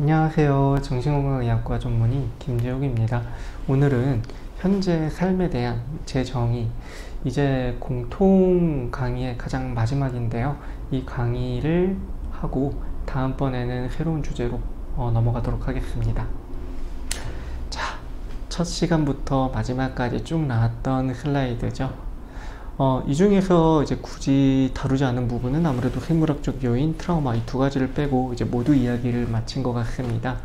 안녕하세요. 정신건강의학과 전문의 김재욱입니다. 오늘은 현재 삶에 대한 제 정의, 이제 공통 강의의 가장 마지막인데요. 이 강의를 하고 다음번에는 새로운 주제로 넘어가도록 하겠습니다. 자, 첫 시간부터 마지막까지 쭉 나왔던 슬라이드죠. 이 중에서 이제 굳이 다루지 않은 부분은 아무래도 생물학적 요인, 트라우마 이 두 가지를 빼고 이제 모두 이야기를 마친 것 같습니다.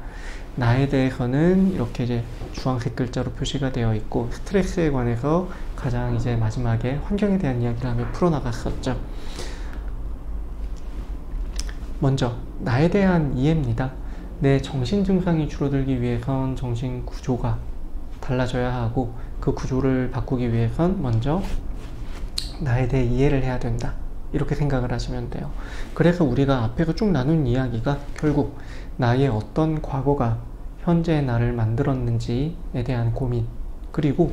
나에 대해서는 이렇게 이제 주황색 글자로 표시가 되어 있고, 스트레스에 관해서 가장 이제 마지막에 환경에 대한 이야기를 하며 풀어나갔었죠. 먼저 나에 대한 이해입니다. 내 정신 증상이 줄어들기 위해선 정신 구조가 달라져야 하고, 그 구조를 바꾸기 위해선 먼저 나에 대해 이해를 해야 된다, 이렇게 생각을 하시면 돼요. 그래서 우리가 앞에서 쭉 나눈 이야기가 결국 나의 어떤 과거가 현재의 나를 만들었는지에 대한 고민, 그리고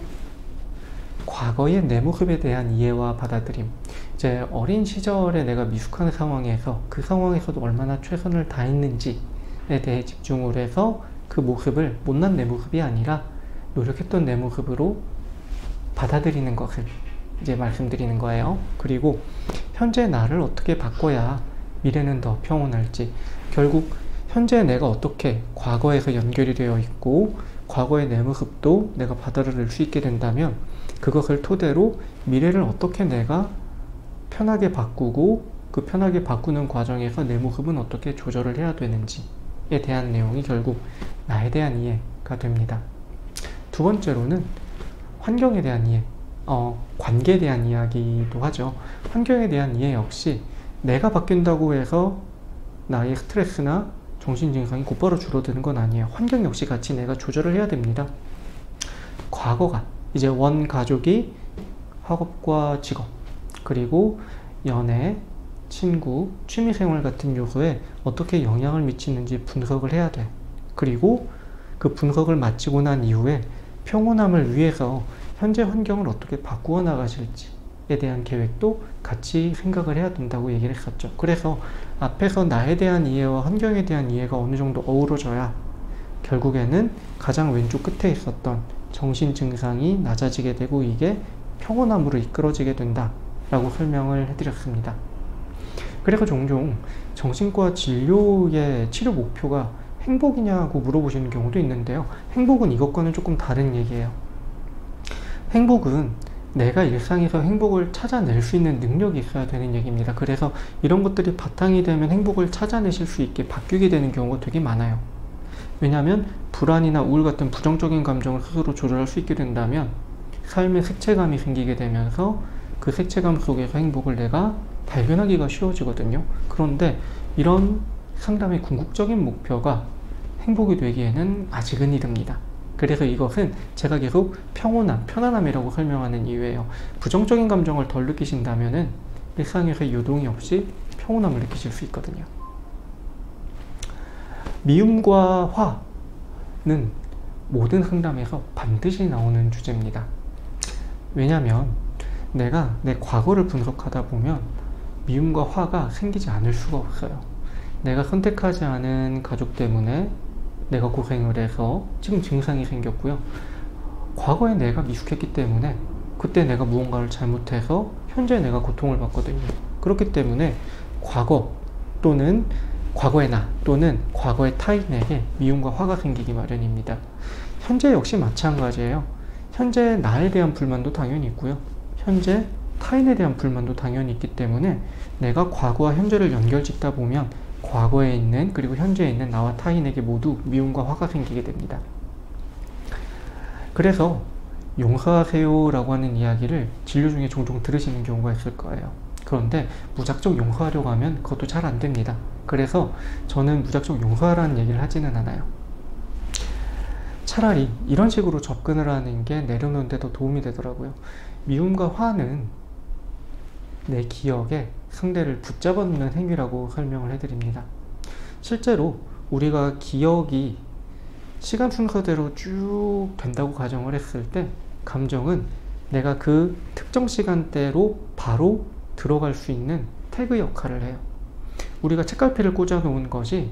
과거의 내 모습에 대한 이해와 받아들임. 이제 어린 시절에 내가 미숙한 상황에서 그 상황에서도 얼마나 최선을 다했는지에 대해 집중을 해서 그 모습을 못난 내 모습이 아니라 노력했던 내 모습으로 받아들이는 것을 이제 말씀드리는 거예요. 그리고 현재 나를 어떻게 바꿔야 미래는 더 평온할지, 결국 현재 내가 어떻게 과거에서 연결이 되어 있고 과거의 내 모습도 내가 받아들일 수 있게 된다면 그것을 토대로 미래를 어떻게 내가 편하게 바꾸고 그 편하게 바꾸는 과정에서 내 모습은 어떻게 조절을 해야 되는지에 대한 내용이 결국 나에 대한 이해가 됩니다. 두 번째로는 환경에 대한 이해, 관계에 대한 이야기도 하죠. 환경에 대한 이해 역시 내가 바뀐다고 해서 나의 스트레스나 정신 증상이 곧바로 줄어드는 건 아니에요. 환경 역시 같이 내가 조절을 해야 됩니다. 과거가 이제 원 가족이 학업과 직업, 그리고 연애, 친구, 취미생활 같은 요소에 어떻게 영향을 미치는지 분석을 해야 돼. 그리고 그 분석을 마치고 난 이후에 평온함을 위해서 현재 환경을 어떻게 바꾸어 나가실지에 대한 계획도 같이 생각을 해야 된다고 얘기를 했었죠. 그래서 앞에서 나에 대한 이해와 환경에 대한 이해가 어느 정도 어우러져야 결국에는 가장 왼쪽 끝에 있었던 정신 증상이 낮아지게 되고 이게 평온함으로 이끌어지게 된다라고 설명을 해드렸습니다. 그래서 종종 정신과 진료의 치료 목표가 행복이냐고 물어보시는 경우도 있는데요. 행복은 이것과는 조금 다른 얘기예요. 행복은 내가 일상에서 행복을 찾아낼 수 있는 능력이 있어야 되는 얘기입니다. 그래서 이런 것들이 바탕이 되면 행복을 찾아내실 수 있게 바뀌게 되는 경우가 되게 많아요. 왜냐하면 불안이나 우울 같은 부정적인 감정을 스스로 조절할 수 있게 된다면 삶에 색채감이 생기게 되면서 그 색채감 속에서 행복을 내가 발견하기가 쉬워지거든요. 그런데 이런 상담의 궁극적인 목표가 행복이 되기에는 아직은 이릅니다. 그래서 이것은 제가 계속 평온함, 편안함이라고 설명하는 이유예요. 부정적인 감정을 덜 느끼신다면은 일상에서 요동이 없이 평온함을 느끼실 수 있거든요. 미움과 화는 모든 상담에서 반드시 나오는 주제입니다. 왜냐하면 내가 내 과거를 분석하다 보면 미움과 화가 생기지 않을 수가 없어요. 내가 선택하지 않은 가족 때문에 내가 고생을 해서 지금 증상이 생겼고요. 과거에 내가 미숙했기 때문에 그때 내가 무언가를 잘못해서 현재 내가 고통을 받거든요. 그렇기 때문에 과거 또는 과거의 나 또는 과거의 타인에게 미움과 화가 생기기 마련입니다. 현재 역시 마찬가지예요. 현재 나에 대한 불만도 당연히 있고요. 현재 타인에 대한 불만도 당연히 있기 때문에 내가 과거와 현재를 연결짓다 보면 과거에 있는 그리고 현재에 있는 나와 타인에게 모두 미움과 화가 생기게 됩니다. 그래서 용서하세요 라고 하는 이야기를 진료 중에 종종 들으시는 경우가 있을 거예요. 그런데 무작정 용서하려고 하면 그것도 잘 안 됩니다. 그래서 저는 무작정 용서하라는 얘기를 하지는 않아요. 차라리 이런 식으로 접근을 하는 게 내려놓는 데 더 도움이 되더라고요. 미움과 화는 내 기억에 상대를 붙잡아 놓는 행위라고 설명을 해드립니다. 실제로 우리가 기억이 시간 순서대로 쭉 된다고 가정을 했을 때 감정은 내가 그 특정 시간대로 바로 들어갈 수 있는 태그 역할을 해요. 우리가 책갈피를 꽂아 놓은 것이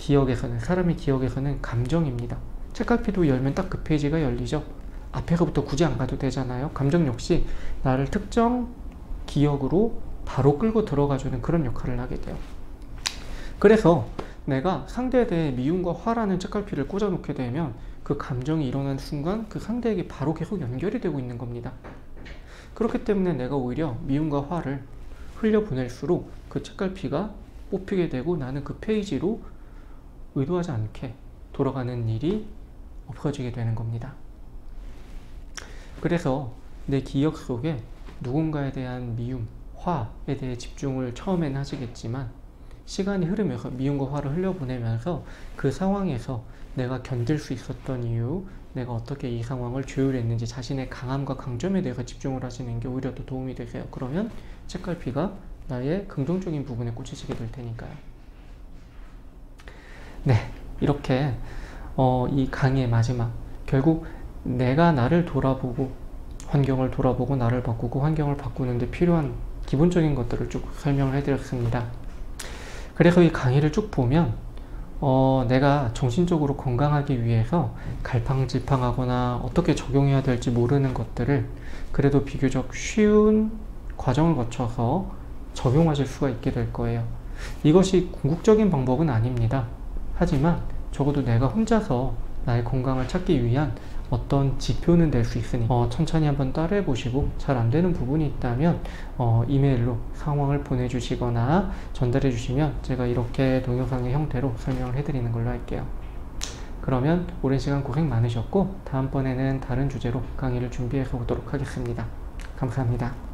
기억에서는, 사람의 기억에서는 감정입니다. 책갈피도 열면 딱 그 페이지가 열리죠. 앞에서부터 굳이 안 가도 되잖아요. 감정 역시 나를 특정 기억으로 바로 끌고 들어가주는 그런 역할을 하게 돼요. 그래서 내가 상대에 대해 미움과 화라는 책갈피를 꽂아놓게 되면 그 감정이 일어나는 순간 그 상대에게 바로 계속 연결이 되고 있는 겁니다. 그렇기 때문에 내가 오히려 미움과 화를 흘려보낼수록 그 책갈피가 뽑히게 되고 나는 그 페이지로 의도하지 않게 돌아가는 일이 없어지게 되는 겁니다. 그래서 내 기억 속에 누군가에 대한 미움, 화에 대해 집중을 처음에는 하시겠지만 시간이 흐르면서 미움과 화를 흘려보내면서 그 상황에서 내가 견딜 수 있었던 이유, 내가 어떻게 이 상황을 조율했는지 자신의 강함과 강점에 대해서 집중을 하시는 게 오히려 더 도움이 되세요. 그러면 책갈피가 나의 긍정적인 부분에 꽂히시게 될 테니까요. 네, 이렇게 이 강의의 마지막, 결국 내가 나를 돌아보고 환경을 돌아보고 나를 바꾸고 환경을 바꾸는 데 필요한 기본적인 것들을 쭉 설명을 해드렸습니다. 그래서 이 강의를 쭉 보면 내가 정신적으로 건강하기 위해서 갈팡질팡하거나 어떻게 적용해야 될지 모르는 것들을 그래도 비교적 쉬운 과정을 거쳐서 적용하실 수가 있게 될 거예요. 이것이 궁극적인 방법은 아닙니다. 하지만 적어도 내가 혼자서 나의 건강을 찾기 위한 어떤 지표는 될 수 있으니 천천히 한번 따라해 보시고 잘 안되는 부분이 있다면 이메일로 상황을 보내주시거나 전달해 주시면 제가 이렇게 동영상의 형태로 설명을 해드리는 걸로 할게요. 그러면 오랜 시간 고생 많으셨고 다음번에는 다른 주제로 강의를 준비해서 오도록 하겠습니다. 감사합니다.